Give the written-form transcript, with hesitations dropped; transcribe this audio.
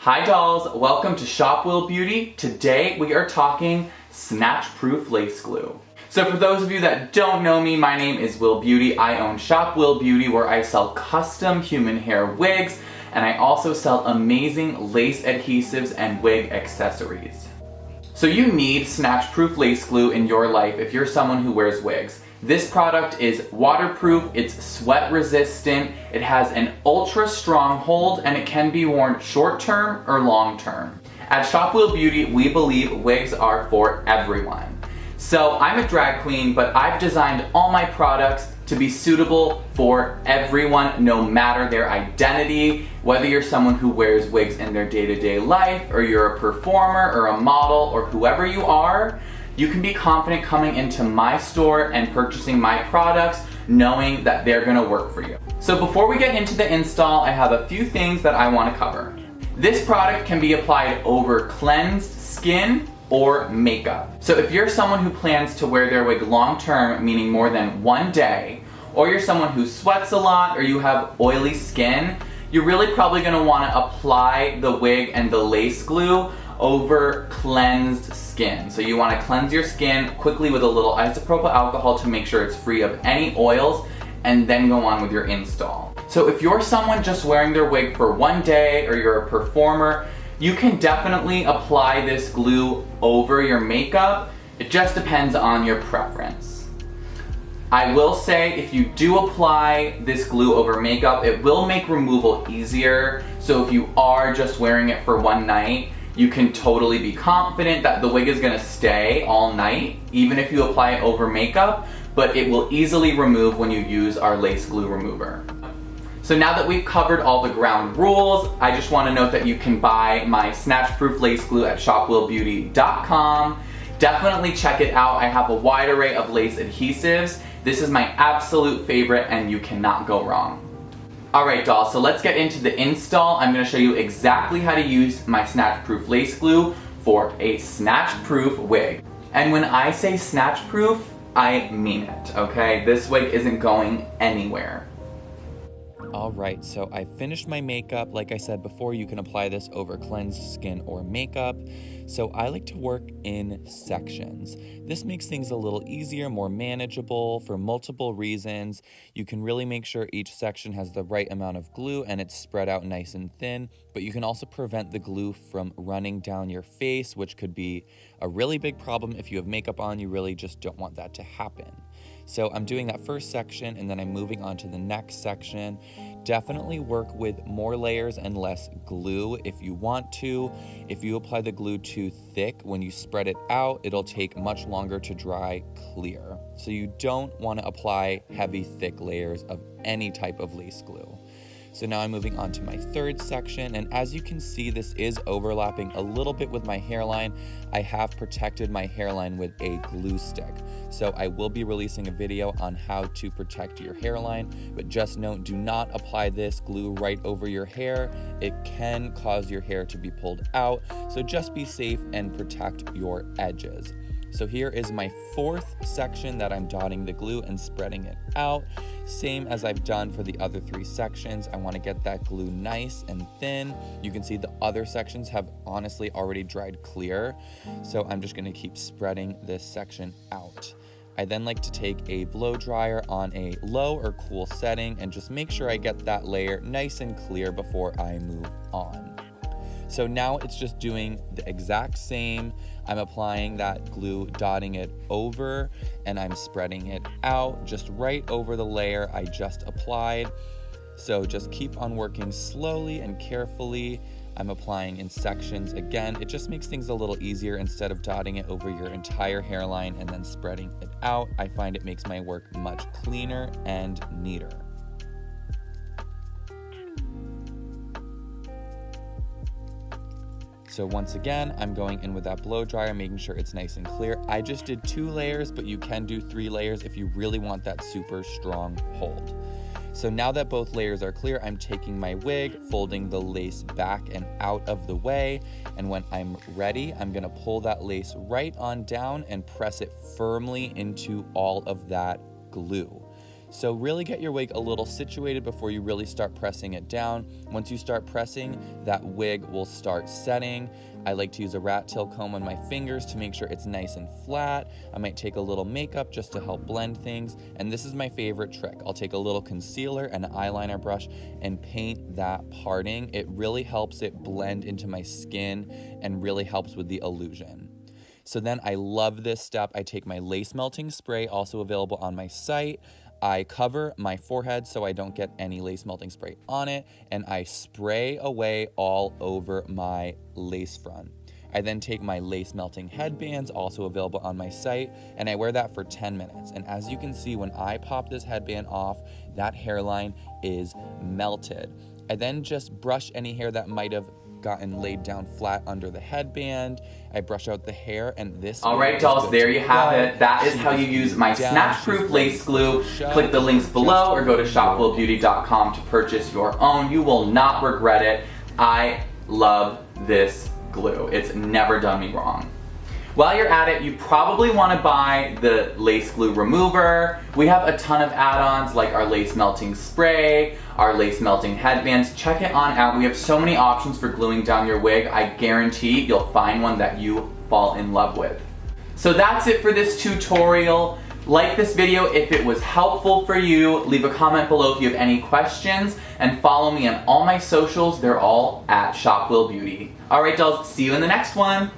Hi dolls, welcome to Shop Will Beauty. Today we are talking Snatch Proof Lace Glue. So for those of you that don't know me, my name is Will Beauty. I own Shop Will Beauty where I sell custom human hair wigs and I also sell amazing lace adhesives and wig accessories. So you need Snatch Proof Lace Glue in your life if you're someone who wears wigs. This product is waterproof, it's sweat resistant, it has an ultra strong hold, and it can be worn short term or long term. At Shop Will Beauty, we believe wigs are for everyone. So I'm a drag queen, but I've designed all my products to be suitable for everyone, no matter their identity, whether you're someone who wears wigs in their day-to-day life, or you're a performer or a model, or whoever you are. You can be confident coming into my store and purchasing my products knowing that they're gonna work for you. So before we get into the install, I have a few things that I wanna cover. This product can be applied over cleansed skin or makeup. So if you're someone who plans to wear their wig long term, meaning more than one day, or you're someone who sweats a lot or you have oily skin, you're really probably gonna wanna apply the wig and the lace glue over cleansed skin. So you want to cleanse your skin quickly with a little isopropyl alcohol to make sure it's free of any oils and then go on with your install. So if you're someone just wearing their wig for one day or you're a performer, you can definitely apply this glue over your makeup. It just depends on your preference. I will say if you do apply this glue over makeup, it will make removal easier. So if you are just wearing it for one night, you can totally be confident that the wig is gonna stay all night, even if you apply it over makeup, but it will easily remove when you use our lace glue remover. So now that we've covered all the ground rules, I just wanna note that you can buy my Snatch Proof Lace Glue at shopwillbeauty.com. Definitely check it out. I have a wide array of lace adhesives. This is my absolute favorite and you cannot go wrong. Alright dolls, so let's get into the install. I'm going to show you exactly how to use my Snatch Proof Lace Glue for a snatch proof wig. And when I say snatch proof, I mean it, okay? This wig isn't going anywhere. Alright, so I finished my makeup. Like I said before, you can apply this over cleansed skin or makeup. So I like to work in sections. This makes things a little easier, more manageable for multiple reasons. You can really make sure each section has the right amount of glue and it's spread out nice and thin, but you can also prevent the glue from running down your face, which could be a really big problem if you have makeup on. You really just don't want that to happen. So I'm doing that first section and then I'm moving on to the next section. Definitely work with more layers and less glue if you want to. If you apply the glue too thick, when you spread it out, it'll take much longer to dry clear. So you don't want to apply heavy, thick layers of any type of lace glue. So now I'm moving on to my third section, and as you can see, this is overlapping a little bit with my hairline. I have protected my hairline with a glue stick. So I will be releasing a video on how to protect your hairline, but just note, do not apply this glue right over your hair. It can cause your hair to be pulled out, so just be safe and protect your edges. So here is my fourth section that I'm dotting the glue and spreading it out. Same as I've done for the other three sections. I want to get that glue nice and thin. You can see the other sections have honestly already dried clear. So I'm just going to keep spreading this section out. I then like to take a blow dryer on a low or cool setting and just make sure I get that layer nice and clear before I move on. So now it's just doing the exact same. I'm applying that glue, dotting it over, and I'm spreading it out just right over the layer I just applied. So just keep on working slowly and carefully. I'm applying in sections. Again, it just makes things a little easier instead of dotting it over your entire hairline and then spreading it out. I find it makes my work much cleaner and neater. So once again, I'm going in with that blow dryer, making sure it's nice and clear. I just did 2 layers, but you can do 3 layers if you really want that super strong hold. So now that both layers are clear, I'm taking my wig, folding the lace back and out of the way. And when I'm ready, I'm gonna pull that lace right on down and press it firmly into all of that glue. So really get your wig a little situated before you really start pressing it down. Once you start pressing, that wig will start setting. I like to use a rat tail comb on my fingers to make sure it's nice and flat. I might take a little makeup just to help blend things. And this is my favorite trick. I'll take a little concealer and an eyeliner brush and paint that parting. It really helps it blend into my skin and really helps with the illusion. So then I love this step. I take my lace melting spray, also available on my site. I cover my forehead so I don't get any lace melting spray on it, and I spray away all over my lace front. I then take my lace melting headbands, also available on my site, and I wear that for 10 minutes. And as you can see, when I pop this headband off, that hairline is melted. I then just brush any hair that might have gotten laid down flat under the headband. I brush out the hair, and this. All right, dolls, there you have it. That is how you use my Snatch Proof Lace Glue. Click the links below or go to shopwillbeauty.com to purchase your own. You will not regret it. I love this glue. It's never done me wrong. While you're at it, you probably want to buy the lace glue remover. We have a ton of add-ons like our lace melting spray, our lace melting headbands. Check it on out. We have so many options for gluing down your wig. I guarantee you'll find one that you fall in love with. So that's it for this tutorial. Like this video if it was helpful for you. Leave a comment below if you have any questions, and follow me on all my socials. They're all at Shop Will Beauty. All right, dolls, see you in the next one.